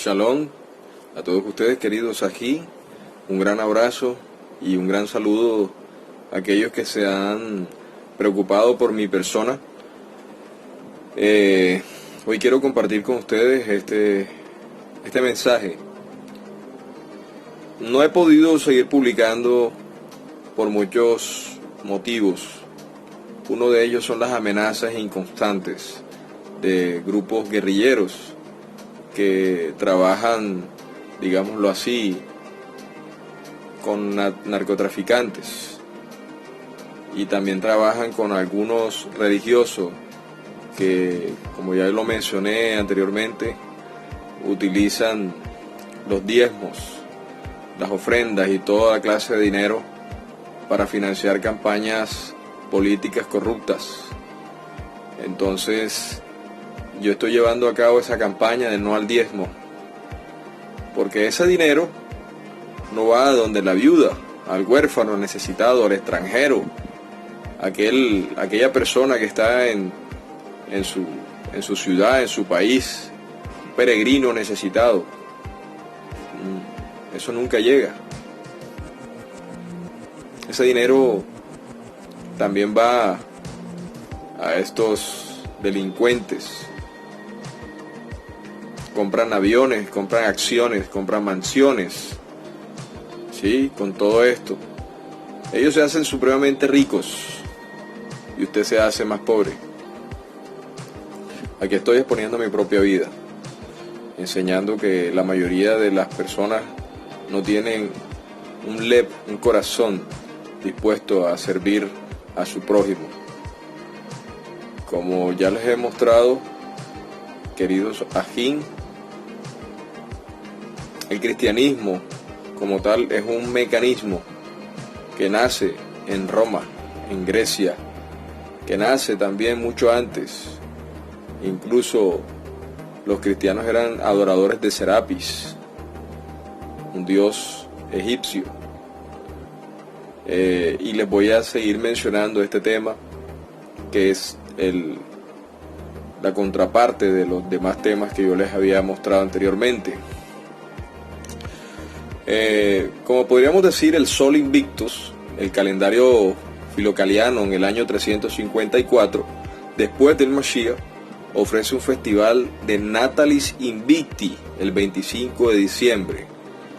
Shalom a todos ustedes, queridos aquí. Un gran abrazo y un gran saludo a aquellos que se han preocupado por mi persona. Hoy quiero compartir con ustedes este mensaje. No he podido seguir publicando por muchos motivos. Uno de ellos son las amenazas inconstantes de grupos guerrilleros que trabajan, digámoslo así, con narcotraficantes, y también trabajan con algunos religiosos que, como ya lo mencioné anteriormente, utilizan los diezmos, las ofrendas y toda clase de dinero para financiar campañas políticas corruptas. Entonces, yo estoy llevando a cabo esa campaña de no al diezmo, porque ese dinero no va a donde la viuda, al huérfano necesitado, al extranjero, aquella persona que está en su ciudad, en su país, un peregrino necesitado. Eso nunca llega. Ese dinero también va a estos delincuentes. Compran aviones, compran acciones, compran mansiones. Sí, con todo esto. Ellos se hacen supremamente ricos y usted se hace más pobre. Aquí estoy exponiendo mi propia vida, enseñando que la mayoría de las personas no tienen un corazón dispuesto a servir a su prójimo. Como ya les he mostrado, queridos ajín, el cristianismo como tal es un mecanismo que nace en Roma, en Grecia, que nace también mucho antes. Incluso los cristianos eran adoradores de Serapis, un dios egipcio. Y les voy a seguir mencionando este tema, que es la contraparte de los demás temas que yo les había mostrado anteriormente. Como podríamos decir, el Sol Invictus, el calendario filocaliano en el año 354, después del Mashiach, ofrece un festival de Natalis Invicti el 25 de diciembre.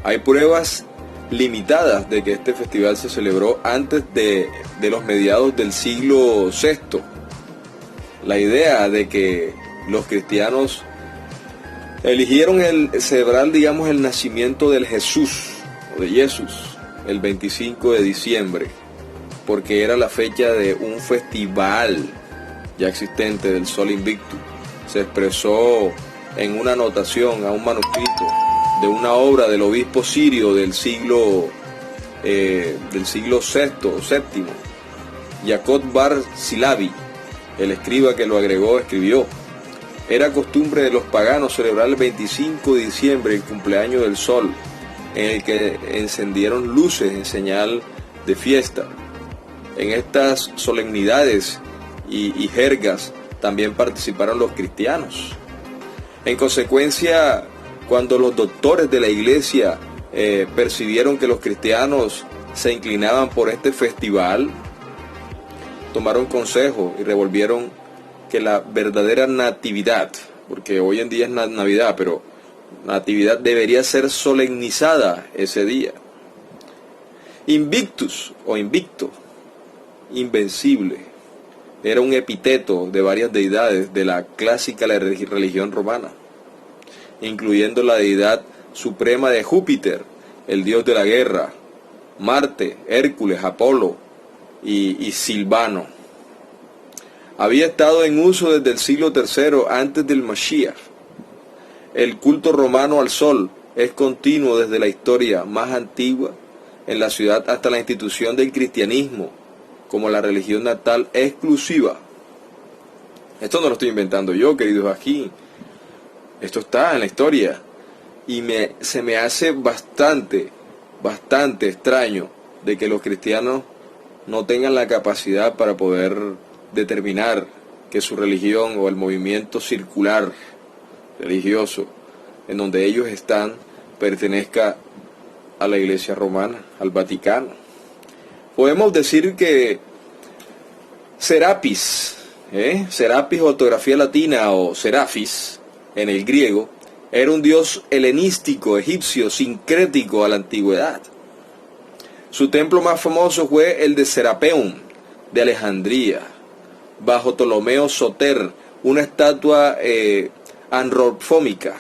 Hay pruebas limitadas de que este festival se celebró antes de los mediados del siglo VI. La idea de que los cristianos eligieron celebrar, digamos, el nacimiento del Jesús, o de Jesús, el 25 de diciembre, porque era la fecha de un festival ya existente del Sol Invictus. Se expresó en una anotación a un manuscrito de una obra del obispo sirio del siglo VI o VII, Jacob Bar Silabi, el escriba que lo agregó, escribió: era costumbre de los paganos celebrar el 25 de diciembre el cumpleaños del sol, en el que encendieron luces en señal de fiesta. En estas solemnidades y jergas también participaron los cristianos. En consecuencia, cuando los doctores de la iglesia percibieron que los cristianos se inclinaban por este festival, tomaron consejo y revolvieron que la verdadera natividad, porque hoy en día es Navidad, pero natividad debería ser solemnizada ese día. Invictus o invicto, invencible, era un epíteto de varias deidades de la clásica religión romana, incluyendo la deidad suprema de Júpiter, el dios de la guerra, Marte, Hércules, Apolo y Silvano. Había estado en uso desde el siglo III antes del Mashiach. El culto romano al sol es continuo desde la historia más antigua en la ciudad hasta la institución del cristianismo como la religión natal exclusiva. Esto no lo estoy inventando yo, queridos aquí. Esto está en la historia. Y se me hace bastante extraño de que los cristianos no tengan la capacidad para poder determinar que su religión o el movimiento circular religioso en donde ellos están, pertenezca a la Iglesia Romana, al Vaticano. Podemos decir que Serapis, Serapis, ortografía latina, o Serafis en el griego, era un dios helenístico, egipcio, sincrético a la antigüedad. Su templo más famoso fue el de Serapeum, de Alejandría, bajo Ptolomeo Soter, una estatua anropomórfica,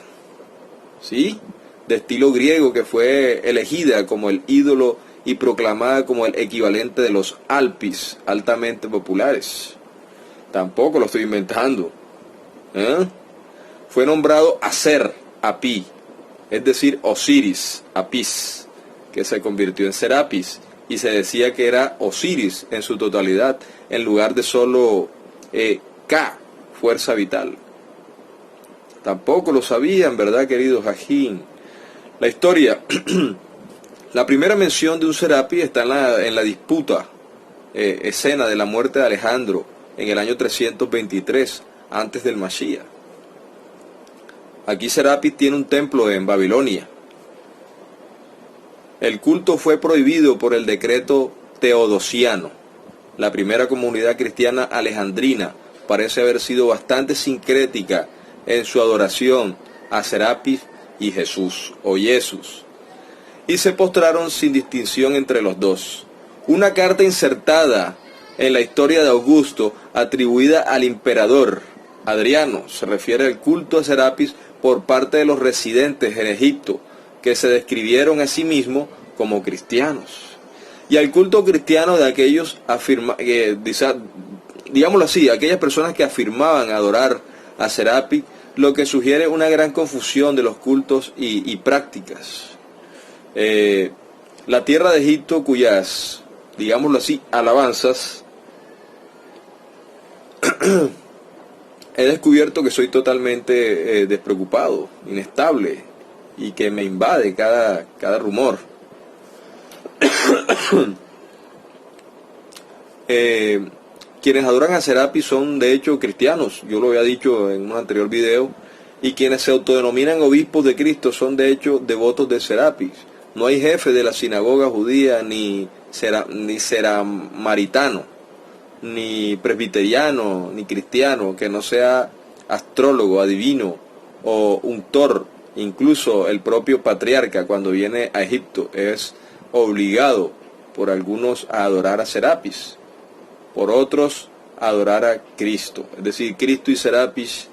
¿sí?, de estilo griego, que fue elegida como el ídolo y proclamada como el equivalente de los Alpis, altamente populares. Tampoco lo estoy inventando. Fue nombrado Aser, Api, es decir, Osiris, Apis, que se convirtió en Serapis, y se decía que era Osiris en su totalidad, en lugar de solo K, fuerza vital. Tampoco lo sabían, ¿verdad, queridos Ajín? La historia, la primera mención de un Serapis está en la disputa, escena de la muerte de Alejandro, en el año 323, antes del Mashiach. Aquí Serapis tiene un templo en Babilonia. El culto fue prohibido por el decreto teodosiano. La primera comunidad cristiana alejandrina parece haber sido bastante sincrética en su adoración a Serapis y Jesús, o Jesús, y se postraron sin distinción entre los dos. Una carta insertada en la historia de Augusto, atribuida al emperador Adriano, se refiere al culto a Serapis por parte de los residentes en Egipto, que se describieron a sí mismos como cristianos, y al culto cristiano de aquellos, digámoslo así, aquellas personas que afirmaban adorar a Serapis, lo que sugiere una gran confusión de los cultos y prácticas. La tierra de Egipto, cuyas, digámoslo así, alabanzas, he descubierto que soy totalmente despreocupado, inestable, y que me invade cada rumor. Quienes adoran a Serapis son de hecho cristianos, yo lo había dicho en un anterior video, y quienes se autodenominan obispos de Cristo son de hecho devotos de Serapis. No hay jefe de la sinagoga judía, ni samaritano, ni presbiteriano, ni cristiano, que no sea astrólogo, adivino o untor. Incluso el propio patriarca, cuando viene a Egipto, es obligado por algunos a adorar a Serapis, por otros a adorar a Cristo. Es decir, Cristo y Serapis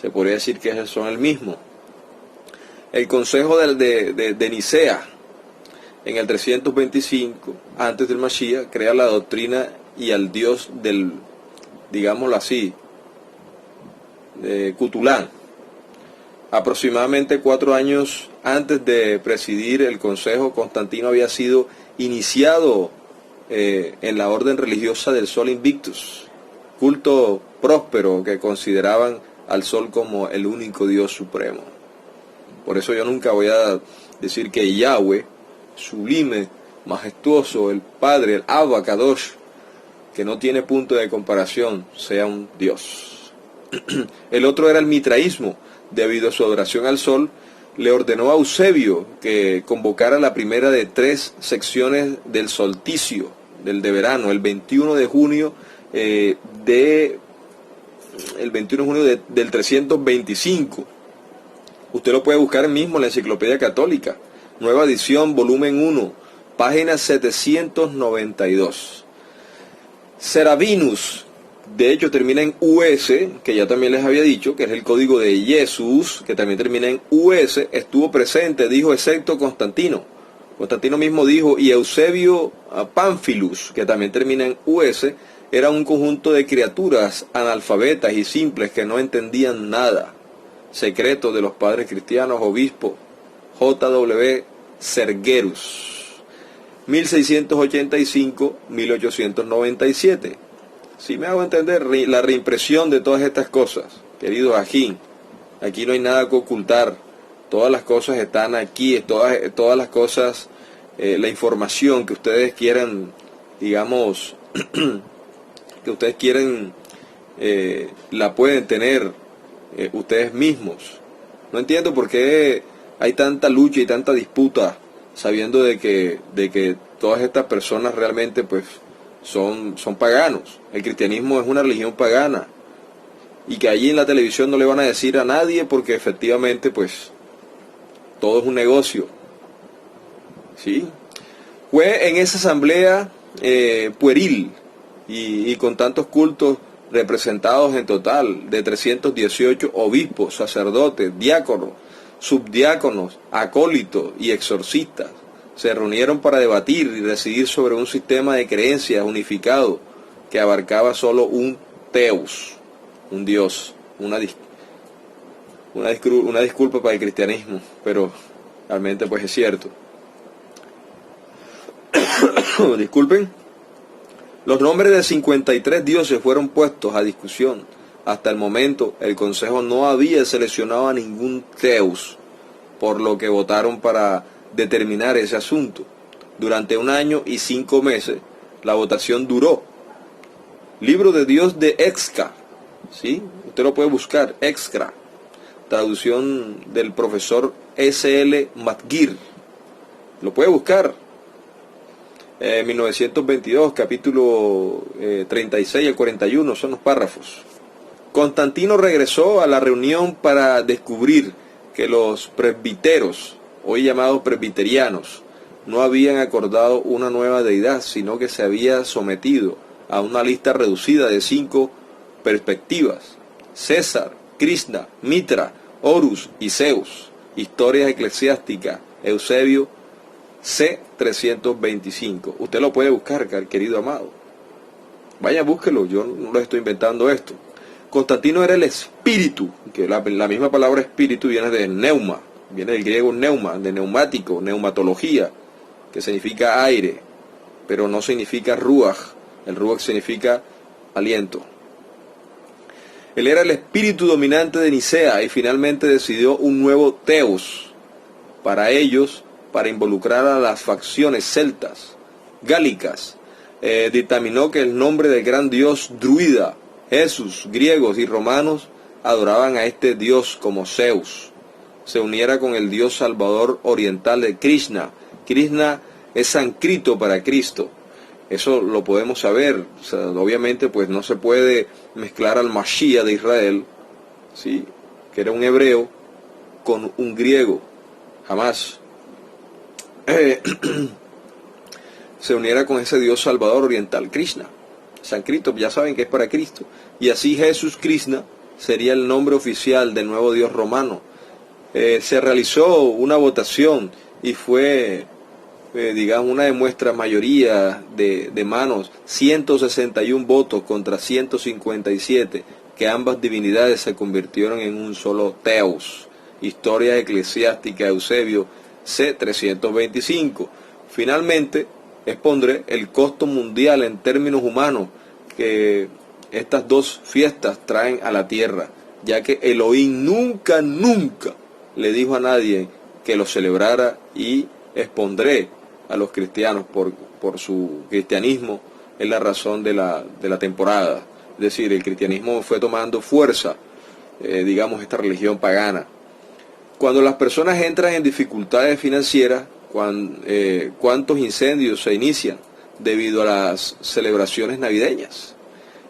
se podría decir que son el mismo. El Consejo de Nicea, en el 325, antes del Mashiach, crea la doctrina y al Dios del, digámoslo así, de Cutulán. Aproximadamente 4 años antes de presidir el Consejo, Constantino había sido iniciado en la orden religiosa del Sol Invictus, culto próspero que consideraban al Sol como el único Dios supremo. Por eso yo nunca voy a decir que Yahweh, sublime, majestuoso, el Padre, el Abba Kadosh, que no tiene punto de comparación, sea un Dios. El otro era el mitraísmo. Debido a su adoración al sol, le ordenó a Eusebio que convocara la primera de 3 secciones del solsticio, del de verano, el 21 de junio del 325. Usted lo puede buscar mismo en la Enciclopedia Católica, nueva edición, volumen 1, página 792. Seravinus, de hecho termina en US, que ya también les había dicho, que es el código de Jesús, que también termina en US, estuvo presente, dijo, excepto Constantino. Constantino mismo dijo, y Eusebio Pamphilus, que también termina en US, era un conjunto de criaturas analfabetas y simples que no entendían nada. Secreto de los padres cristianos, obispo J.W. Sergerus, 1685-1897. Si me hago entender, la reimpresión de todas estas cosas, queridos Ajín, aquí no hay nada que ocultar, todas las cosas están aquí, todas las cosas, la información que ustedes quieran, digamos, que ustedes quieren, la pueden tener ustedes mismos. No entiendo por qué hay tanta lucha y tanta disputa, sabiendo de que todas estas personas realmente pues son paganos. El cristianismo es una religión pagana, y que allí en la televisión no le van a decir a nadie porque efectivamente pues todo es un negocio. ¿Sí? Fue en esa asamblea pueril y con tantos cultos representados en total de 318 obispos, sacerdotes, diáconos, subdiáconos, acólitos y exorcistas, se reunieron para debatir y decidir sobre un sistema de creencias unificado que abarcaba solo un Teus, un Dios. Una disculpa para el cristianismo, pero realmente pues es cierto. Disculpen. Los nombres de 53 dioses fueron puestos a discusión. Hasta el momento, el Consejo no había seleccionado a ningún Teus, por lo que votaron para determinar ese asunto. Durante 1 año y 5 meses, la votación duró. Libro de Dios de Exca, ¿sí? Usted lo puede buscar, Exca, traducción del profesor S.L. McGirr. Lo puede buscar. 1922, capítulo 36 al 41, son los párrafos. Constantino regresó a la reunión para descubrir que los presbíteros, hoy llamados presbiterianos, no habían acordado una nueva deidad, sino que se había sometido a una lista reducida de 5 perspectivas: César, Krishna, Mitra, Horus y Zeus. Historias eclesiásticas, Eusebio, C. 325. Usted lo puede buscar, querido amado. Vaya, búsquelo, yo no le estoy inventando esto. Constantino era el espíritu, que la misma palabra espíritu viene de neuma, viene del griego neuma, de neumático, neumatología, que significa aire, pero no significa ruach. El ruach significa aliento. Él era el espíritu dominante de Nicea y finalmente decidió un nuevo Teos para ellos, para involucrar a las facciones celtas, gálicas. Dictaminó que el nombre del gran dios druida, Jesús, griegos y romanos adoraban a este dios como Zeus, se uniera con el dios salvador oriental de Krishna. Krishna es sánscrito para Cristo. Eso lo podemos saber. O sea, obviamente pues no se puede mezclar al Mashiach de Israel, ¿sí?, que era un hebreo, con un griego. Jamás. Se uniera con ese Dios salvador oriental, Krishna. Sánscrito, ya saben que es para Cristo. Y así Jesús Krishna sería el nombre oficial del nuevo Dios romano. Se realizó una votación y fue, digamos, una demuestra mayoría de manos, 161 votos contra 157, que ambas divinidades se convirtieron en un solo Teos. Historia eclesiástica, Eusebio, C. 325. Finalmente, expondré el costo mundial en términos humanos que estas dos fiestas traen a la tierra, ya que Elohim nunca le dijo a nadie que lo celebrara, y expondré a los cristianos por su cristianismo. Es la razón de la temporada. Es decir, el cristianismo fue tomando fuerza, digamos, esta religión pagana. Cuando las personas entran en dificultades financieras, ¿cuántos incendios se inician debido a las celebraciones navideñas?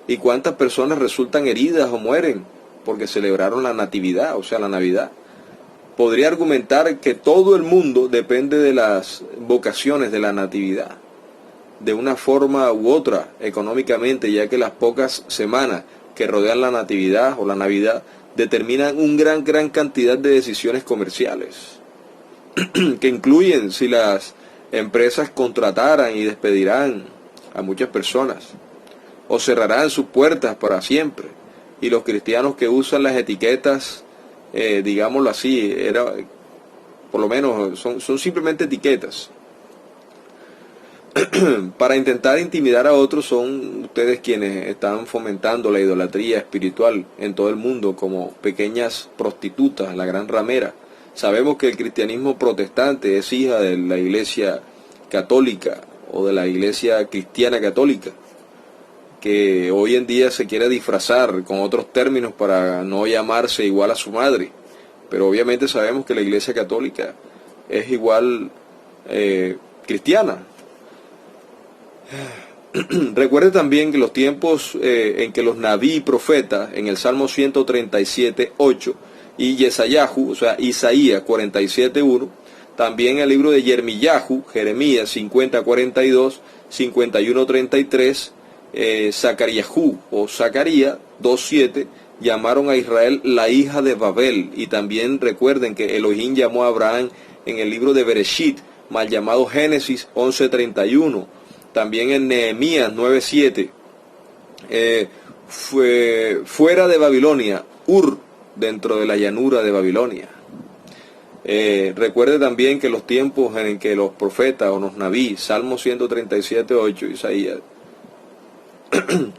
¿Y cuántas personas resultan heridas o mueren porque celebraron la natividad, o sea, la Navidad? Podría argumentar que todo el mundo depende de las vocaciones de la natividad, de una forma u otra, económicamente, ya que las pocas semanas que rodean la natividad o la Navidad determinan una gran cantidad de decisiones comerciales, que incluyen si las empresas contratarán y despedirán a muchas personas, o cerrarán sus puertas para siempre. Y los cristianos que usan las etiquetas, digámoslo así, por lo menos son simplemente etiquetas, para intentar intimidar a otros. Son ustedes quienes están fomentando la idolatría espiritual en todo el mundo, como pequeñas prostitutas, la gran ramera. Sabemos que el cristianismo protestante es hija de la iglesia católica o de la iglesia cristiana católica, que hoy en día se quiere disfrazar con otros términos para no llamarse igual a su madre, pero obviamente sabemos que la Iglesia Católica es igual cristiana. Recuerde también que los tiempos en que los naví y profetas, en el Salmo 137:8, y Yesayahu, o sea, Isaías 47:1, también el libro de Yermiyahu, Jeremías 50:42, 51:33, Zacariahu o Zacarías 2:7, llamaron a Israel la hija de Babel. Y también recuerden que Elohim llamó a Abraham en el libro de Bereshit, mal llamado Génesis 11:31. También en Nehemías 9:7, fuera de Babilonia, Ur, dentro de la llanura de Babilonia. Recuerde también que los tiempos en que los profetas o los naví, Salmo 137:8, Isaías,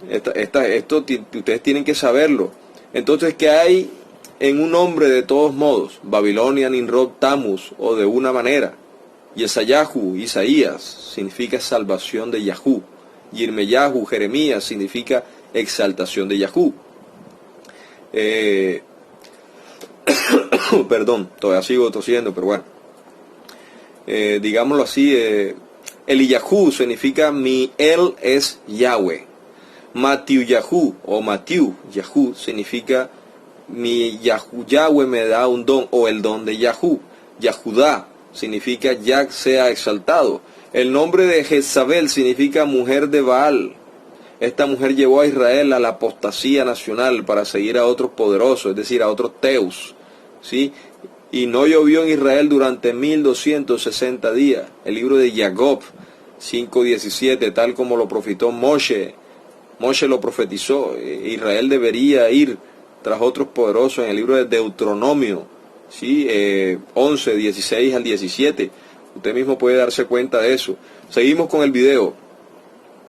esto ustedes tienen que saberlo. Entonces, ¿qué hay en un nombre de todos modos? Babilonia, Nimrod, Tammuz, o de una manera. Yesayahu, Isaías, significa salvación de Yahú. Yirmeyahu, Jeremías, significa exaltación de Yahú. Perdón, todavía sigo tosiendo, pero bueno. Digámoslo así, Eliyahu significa mi él es Yahweh. Matiuyahu o Matiu Yahú significa mi Yahweh me da un don, o el don de Yahú. Yahudá significa Yah sea exaltado. El nombre de Jezabel significa mujer de Baal. Esta mujer llevó a Israel a la apostasía nacional para seguir a otros poderosos, es decir, a otros teus, ¿sí? Y no llovió en Israel durante 1260 días. El libro de Jacob 5:17, tal como lo profetizó Moshe. Moshe lo profetizó. Israel debería ir tras otros poderosos en el libro de Deuteronomio, ¿sí? 11:16 al 17. Usted mismo puede darse cuenta de eso. Seguimos con el video.